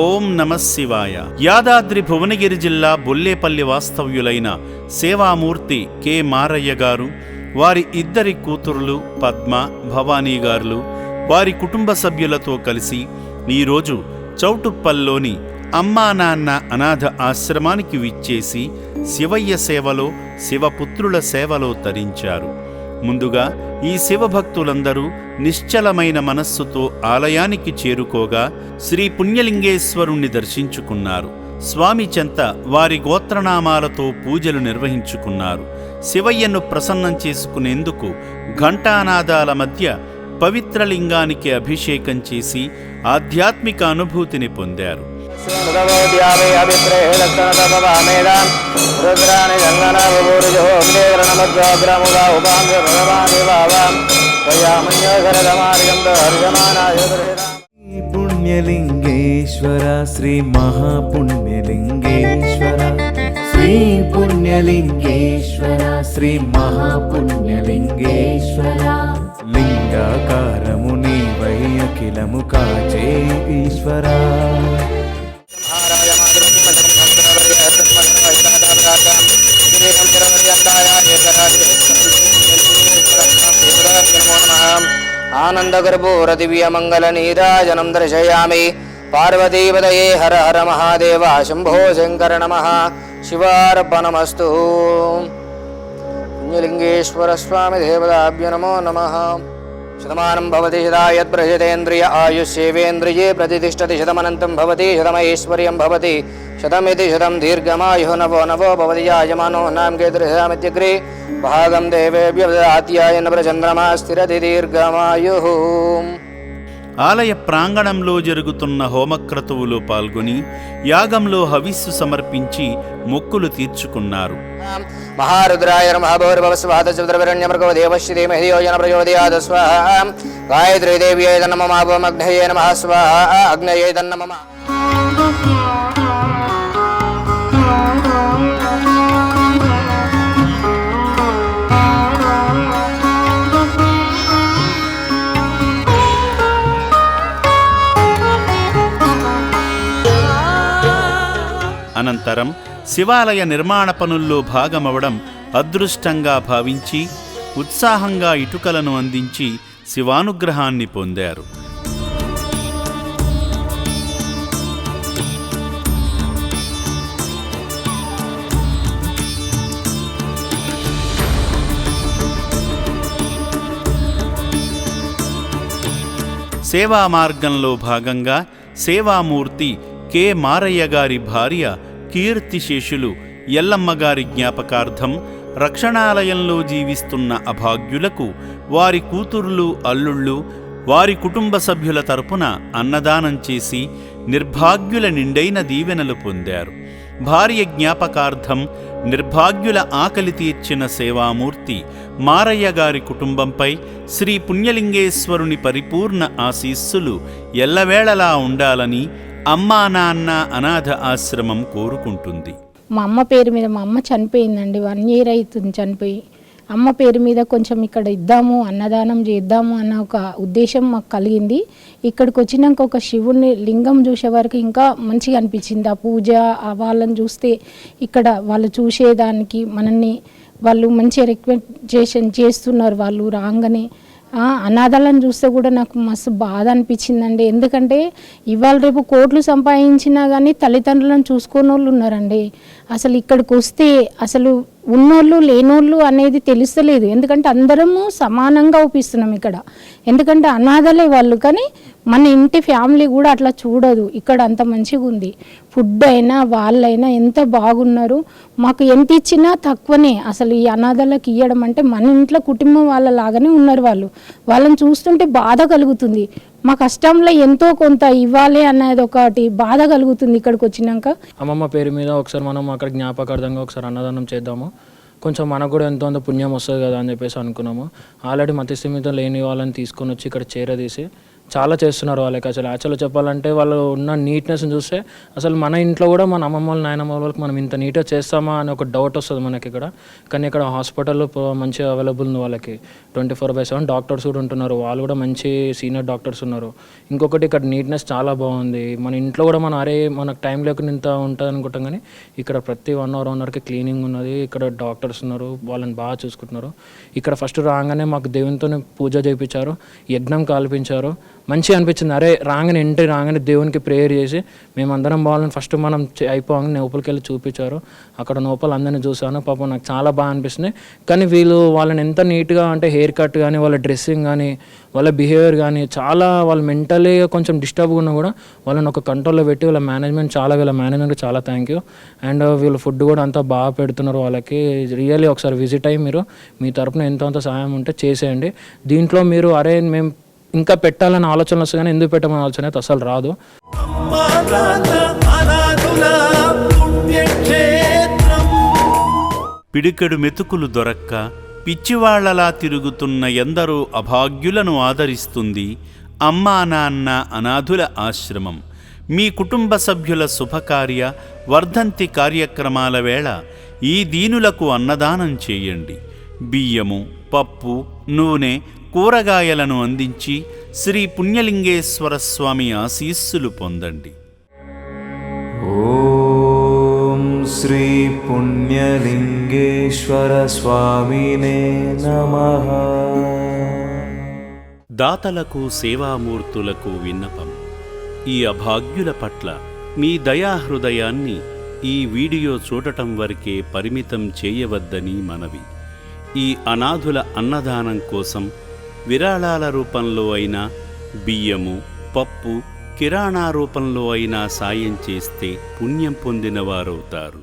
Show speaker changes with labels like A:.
A: ఓం నమః శివాయ. యాదాద్రి భువనగిరి జిల్లా బొల్లేపల్లి వాస్తవ్యులైన సేవామూర్తి కె మారయ్య గారు, వారి ఇద్దరి కూతురులు పద్మ, భవానీ గారులు వారి కుటుంబ సభ్యులతో కలిసి ఈరోజు చౌటుప్పల్లోని అమ్మా నాన్న అనాథ ఆశ్రమానికి విచ్చేసి శివయ్య సేవలో, శివపుత్రుల సేవలో తరించారు. ముందుగా ఈ శివభక్తులందరూ నిశ్చలమైన మనస్సుతో ఆలయానికి చేరుకోగా శ్రీ పుణ్యలింగేశ్వరుణ్ణి దర్శించుకున్నారు. స్వామి చెంత వారి గోత్రనామాలతో పూజలు నిర్వహించుకున్నారు. శివయ్యను ప్రసన్నం చేసుకునేందుకు ఘంటానాదాల మధ్య పవిత్ర లింగానికి అభిషేకం చేసి ఆధ్యాత్మిక అనుభూతిని పొందారు.
B: పుణ్యలింగేశ్వర శ్రీ మహాపుణ్యలింగేశ్వర, శ్రీ పుణ్యలింగేశ్వర శ్రీ మహాపుణ్యలింగేశ్వర, లింగాకారము నీవై అఖిలము కాచే ఈశ్వర.
C: ఆనందగర్భూర దివ్య మంగళ నీరాజనం దర్శయామి. పార్వతీపదయే హర హర మహాదేవ శంభో శంకర నమః. శివార్పణమస్తు. పుణ్యలింగేశ్వర స్వామి దేవతాభ్యో నమో నమః. శతమానం భవతి శతాయత్ప్రజతేంద్రియ ఆయుష్యేవేంద్రియే ప్రతిష్టతి శతమనంతం భవతి శతమైశ్వర్యం భవతి శతమితి శతం దీర్ఘమాయుః నవో నవో భవతి యాజమానో నాం కేతుర్షమిత్యగ్రే భాగం దేవేభ్యో దదాత్యాయన ప్రచంద్రమా స్థిరతి దీర్ఘమాయుః.
A: ఆలయ ప్రాంగణంలో జరుగుతున్న హోమక్రతువులో పాల్గొని యాగంలో హవిస్సు సమర్పించి మొక్కులు తీర్చుకున్నారు.
C: మహారుద్రాయ నమః. భౌర్భవస్వాహ దేవశ్రీ యోజన ప్రచోదయాద స్వాహ. గాయత్రీ దేవ్యై నమః. అగ్నయే నమః స్వాహ. అగ్నయే నమః.
A: అనంతరం శివాలయ నిర్మాణ పనుల్లో భాగమవడం అదృష్టంగా భావించి ఉత్సాహంగా ఇటుకలను అందించి శివానుగ్రహాన్ని పొందారు. సేవా మార్గంలో భాగంగా సేవామూర్తి కె మారయ్య గారి భార్య కీర్తిశేషులు ఎల్లమ్మగారి జ్ఞాపకార్థం రక్షణాలయంలో జీవిస్తున్న అభాగ్యులకు వారి కూతుర్లు, అల్లుళ్ళు, వారి కుటుంబ సభ్యుల తరపున అన్నదానం చేసి నిర్భాగ్యుల నిండైన దీవెనలు పొందారు. భార్య జ్ఞాపకార్థం నిర్భాగ్యుల ఆకలి తీర్చిన సేవామూర్తి మారయ్య గారి కుటుంబంపై శ్రీ పుణ్యలింగేశ్వరుని పరిపూర్ణ ఆశీస్సులు ఎల్లవేళలా ఉండాలని అమ్మా నాన్న అనాథ ఆశ్రమం కోరుకుంటుంది.
D: మా అమ్మ పేరు మీద, మా అమ్మ చనిపోయిందండి, 1 year అవుతుంది చనిపోయి. అమ్మ పేరు మీద కొంచెం ఇక్కడ ఇద్దాము, అన్నదానం చేద్దాము అన్న ఒక ఉద్దేశం మాకు కలిగింది. ఇక్కడికి వచ్చినాక ఒక శివుని లింగం చూసే వరకు ఇంకా మంచిగా అనిపించింది. ఆ పూజ వాళ్ళని చూస్తే ఇక్కడ వాళ్ళు చూసేదానికి మనల్ని వాళ్ళు మంచిగా రిక్వెస్ట్ చేస్తున్నారు. వాళ్ళు రాగానే అనాథాలను చూస్తే కూడా నాకు మస్తు బాధ అనిపించిందండి. ఎందుకంటే ఇవాళ రేపు కోట్లు సంపాదించినా కానీ తల్లిదండ్రులను చూసుకోని వాళ్ళు ఉన్నారండి. అసలు ఇక్కడికి వస్తే అసలు ఉన్నోళ్ళు లేనోళ్ళు అనేది తెలుస్తలేదు. ఎందుకంటే అందరము సమానంగా ఊపిస్తున్నాం ఇక్కడ. ఎందుకంటే అనాథలే వాళ్ళు, కానీ మన ఇంటి ఫ్యామిలీ కూడా అట్లా చూడదు. ఇక్కడ అంత మంచిగా ఉంది. ఫుడ్ అయినా వాళ్ళైనా ఎంత బాగున్నారు. మాకు ఎంత ఇచ్చినా తక్కువనే. అసలు ఈ అనాథలకు ఇవ్వడం అంటే మన ఇంట్లో కుటుంబం వాళ్ళ లాగానే ఉన్నారు వాళ్ళు. వాళ్ళని చూస్తుంటే బాధ కలుగుతుంది. మా కష్టంలో ఎంతో కొంత ఇవ్వాలి అనేది ఒకటి బాధ కలుగుతుంది ఇక్కడికి వచ్చినాక.
E: అమ్మమ్మ పేరు మీద ఒకసారి మనం అక్కడ జ్ఞాపకార్థంగా ఒకసారి అన్నదానం చేద్దాము, కొంచెం మనకు కూడా ఎంతో అంత పుణ్యం వస్తుంది కదా అని చెప్పేసి అనుకున్నాము. ఆల్రెడీ మతిస్థిమితం లేని వాళ్ళని తీసుకొని వచ్చి ఇక్కడ చేరదీసి చాలా చేస్తున్నారు వాళ్ళకి. అసలు యాక్చువల్గా చెప్పాలంటే వాళ్ళు ఉన్న నీట్నెస్ని చూస్తే అసలు మన ఇంట్లో కూడా మన అమ్మమ్మ వాళ్ళ నాయనమ్మ వాళ్ళకి మనం ఇంత నీట్గా చేస్తామా అని ఒక డౌట్ వస్తుంది మనకి ఇక్కడ. కానీ ఇక్కడ హాస్పిటల్లో మంచిగా అవైలబుల్ ఉంది వాళ్ళకి. 24/7 డాక్టర్స్ కూడా ఉంటున్నారు, వాళ్ళు కూడా మంచి సీనియర్ డాక్టర్స్ ఉన్నారు. ఇంకొకటి ఇక్కడ నీట్నెస్ చాలా బాగుంది. మన ఇంట్లో కూడా మనం అరే మనకు టైం లేకుండా ఇంత ఉంటుంది అనుకుంటాం, కానీ ఇక్కడ ప్రతి 1 hour 1 hourకి క్లీనింగ్ ఉన్నది. ఇక్కడ డాక్టర్స్ ఉన్నారు, వాళ్ళని బాగా చూసుకుంటున్నారు. ఇక్కడ ఫస్ట్ రాగానే మాకు దేవునితోనే పూజ చేయించారు, యజ్ఞం కాల్పించారు. మంచిగా అనిపించింది. అరే ఎంట్రీ రాగానే దేవునికి ప్రేయర్ చేసి మేమందరం బాగాలని ఫస్ట్ మనం అయిపోగానే లోపలికి వెళ్ళి చూపించారు. అక్కడ లోపల అందరినీ చూశాను. పాపం నాకు చాలా బాగా అనిపిస్తుంది. కానీ వాళ్ళని ఎంత నీట్గా అంటే హెయిర్ కట్ కానీ వాళ్ళ డ్రెస్సింగ్ కానీ వాళ్ళ బిహేవియర్ కానీ చాలా వాళ్ళు మెంటలీ కొంచెం డిస్టర్బ్గా ఉన్నా కూడా వాళ్ళని ఒక కంట్రోల్లో పెట్టి వీళ్ళ మేనేజ్మెంట్కి చాలా థ్యాంక్ యూ. అండ్ వీళ్ళ ఫుడ్ కూడా అంతా బాగా పెడుతున్నారు వాళ్ళకి. రియల్లీ ఒకసారి విజిట్ అయ్యి మీరు మీ తరపున ఎంతో సహాయం ఉంటే చేసేయండి. దీంట్లో మీరు అరే మేము ఇంకా పెట్టాలని ఆలోచన వస్తుంది, కానీ ఎందుకు పెట్టమని ఆలోచన అయితే అసలు రాదు.
A: పిడికెడు మెతుకులు దొరక్క పిచ్చివాళ్లలా తిరుగుతున్న ఎందరో అభాగ్యులను ఆదరిస్తుంది అమ్మా నాన్న అనాథుల ఆశ్రమం. మీ కుటుంబ సభ్యుల శుభకార్య వర్ధంతి కార్యక్రమాల వేళ ఈ దీనులకు అన్నదానం చేయండి. బియ్యము, పప్పు, నూనె, కూరగాయలను అందించి శ్రీ పుణ్యలింగేశ్వర స్వామి ఆశీస్సులు పొందండి.
B: ఓం శ్రీ పుణ్యలింగేశ్వర స్వామినే నమః.
A: దాతలకు సేవామూర్తులకు విన్నపం. ఈ అభాగ్యుల పట్ల మీ దయాహృదయాన్ని ఈ వీడియో చూడటం వరకే పరిమితం చేయవద్దని మనవి. ఈ అనాథుల అన్నదానం కోసం విరాళాల రూపంలో అయినా, బియ్యము, పప్పు, కిరాణా రూపంలో అయినా సాయం చేస్తే పుణ్యం పొందినవారవుతారు.